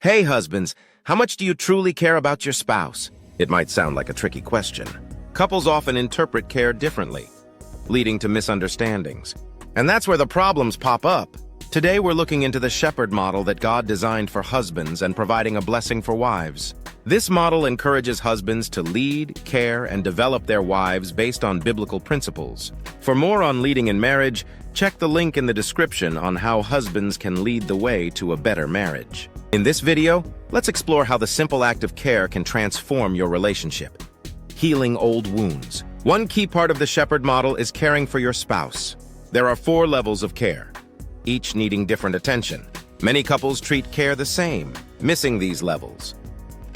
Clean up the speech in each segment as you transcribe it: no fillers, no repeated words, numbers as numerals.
Hey husbands, how much do you truly care about your spouse? It might sound like a tricky question. Couples often interpret care differently, leading to misunderstandings. And that's where the problems pop up. Today we're looking into the shepherd model that God designed for husbands and providing a blessing for wives. This model encourages husbands to lead, care, and develop their wives based on biblical principles. For more on leading in marriage, check the link in the description on how husbands can lead the way to a better marriage. In this video, let's explore how the simple act of care can transform your relationship. Healing old wounds. One key part of the shepherd model is caring for your spouse. There are 4 levels of care, each needing different attention. Many couples treat care the same, missing these levels,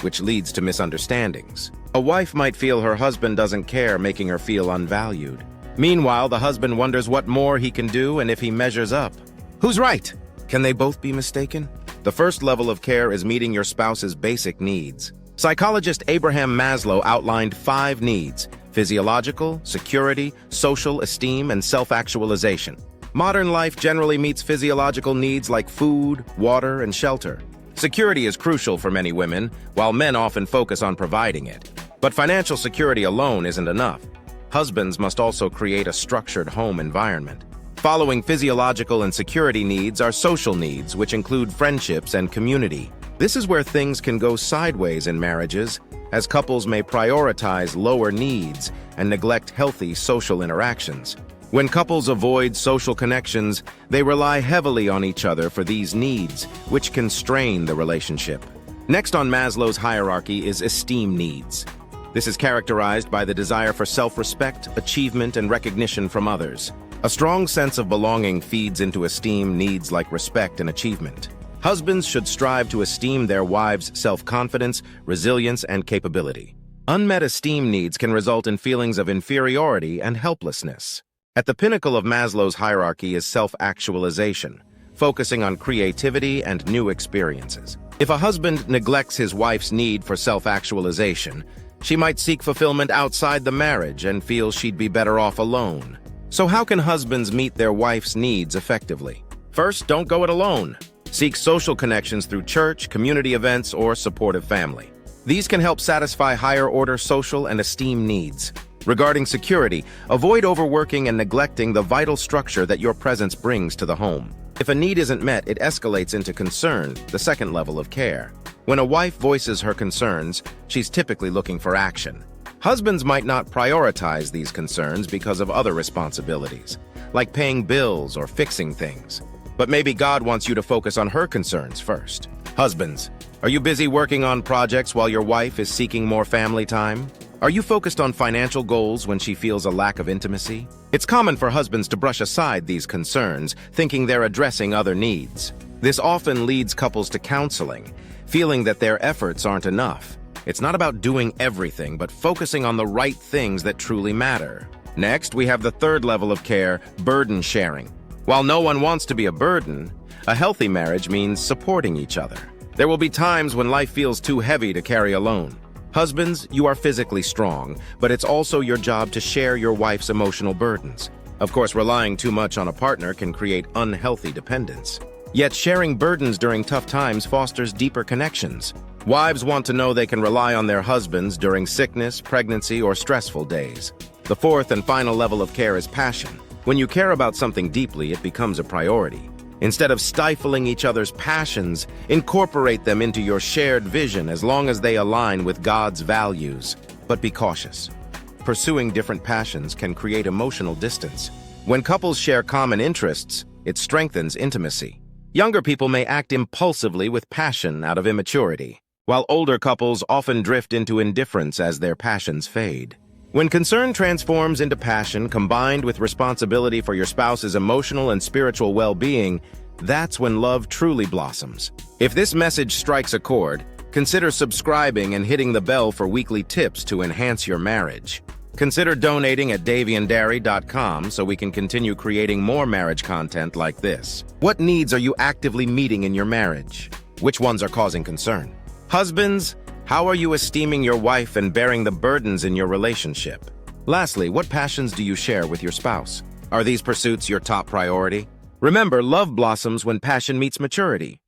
which leads to misunderstandings. A wife might feel her husband doesn't care, making her feel unvalued. Meanwhile, the husband wonders what more he can do and if he measures up. Who's right? Can they both be mistaken? The first level of care is meeting your spouse's basic needs. Psychologist Abraham Maslow outlined 5 needs: physiological, security, social, esteem, and self-actualization. Modern life generally meets physiological needs like food, water, and shelter. Security is crucial for many women, while men often focus on providing it. But financial security alone isn't enough. Husbands must also create a structured home environment. Following physiological and security needs are social needs, which include friendships and community. This is where things can go sideways in marriages, as couples may prioritize lower needs and neglect healthy social interactions. When couples avoid social connections, they rely heavily on each other for these needs, which can strain the relationship. Next on Maslow's hierarchy is esteem needs. This is characterized by the desire for self-respect, achievement, and recognition from others. A strong sense of belonging feeds into esteem needs like respect and achievement. Husbands should strive to esteem their wives' self-confidence, resilience, and capability. Unmet esteem needs can result in feelings of inferiority and helplessness. At the pinnacle of Maslow's hierarchy is self-actualization, focusing on creativity and new experiences. If a husband neglects his wife's need for self-actualization, she might seek fulfillment outside the marriage and feel she'd be better off alone. So how can husbands meet their wife's needs effectively? First, don't go it alone. Seek social connections through church, community events, or supportive family. These can help satisfy higher-order social and esteem needs. Regarding security, avoid overworking and neglecting the vital structure that your presence brings to the home. If a need isn't met, it escalates into concern, the second level of care. When a wife voices her concerns, she's typically looking for action. Husbands might not prioritize these concerns because of other responsibilities, like paying bills or fixing things. But maybe God wants you to focus on her concerns first. Husbands, are you busy working on projects while your wife is seeking more family time? Are you focused on financial goals when she feels a lack of intimacy? It's common for husbands to brush aside these concerns, thinking they're addressing other needs. This often leads couples to counseling, feeling that their efforts aren't enough. It's not about doing everything, but focusing on the right things that truly matter. Next, we have the third level of care, burden sharing. While no one wants to be a burden, a healthy marriage means supporting each other. There will be times when life feels too heavy to carry alone. Husbands, you are physically strong, but it's also your job to share your wife's emotional burdens. Of course, relying too much on a partner can create unhealthy dependence. Yet sharing burdens during tough times fosters deeper connections. Wives want to know they can rely on their husbands during sickness, pregnancy, or stressful days. The fourth and final level of care is passion. When you care about something deeply, it becomes a priority. Instead of stifling each other's passions, incorporate them into your shared vision as long as they align with God's values. But be cautious. Pursuing different passions can create emotional distance. When couples share common interests, it strengthens intimacy. Younger people may act impulsively with passion out of immaturity, while older couples often drift into indifference as their passions fade. When concern transforms into passion combined with responsibility for your spouse's emotional and spiritual well-being, that's when love truly blossoms. If this message strikes a chord, consider subscribing and hitting the bell for weekly tips to enhance your marriage. Consider donating at davyanddarry.com so we can continue creating more marriage content like this. What needs are you actively meeting in your marriage? Which ones are causing concern? Husbands, how are you esteeming your wife and bearing the burdens in your relationship? Lastly, what passions do you share with your spouse? Are these pursuits your top priority? Remember, love blossoms when passion meets maturity.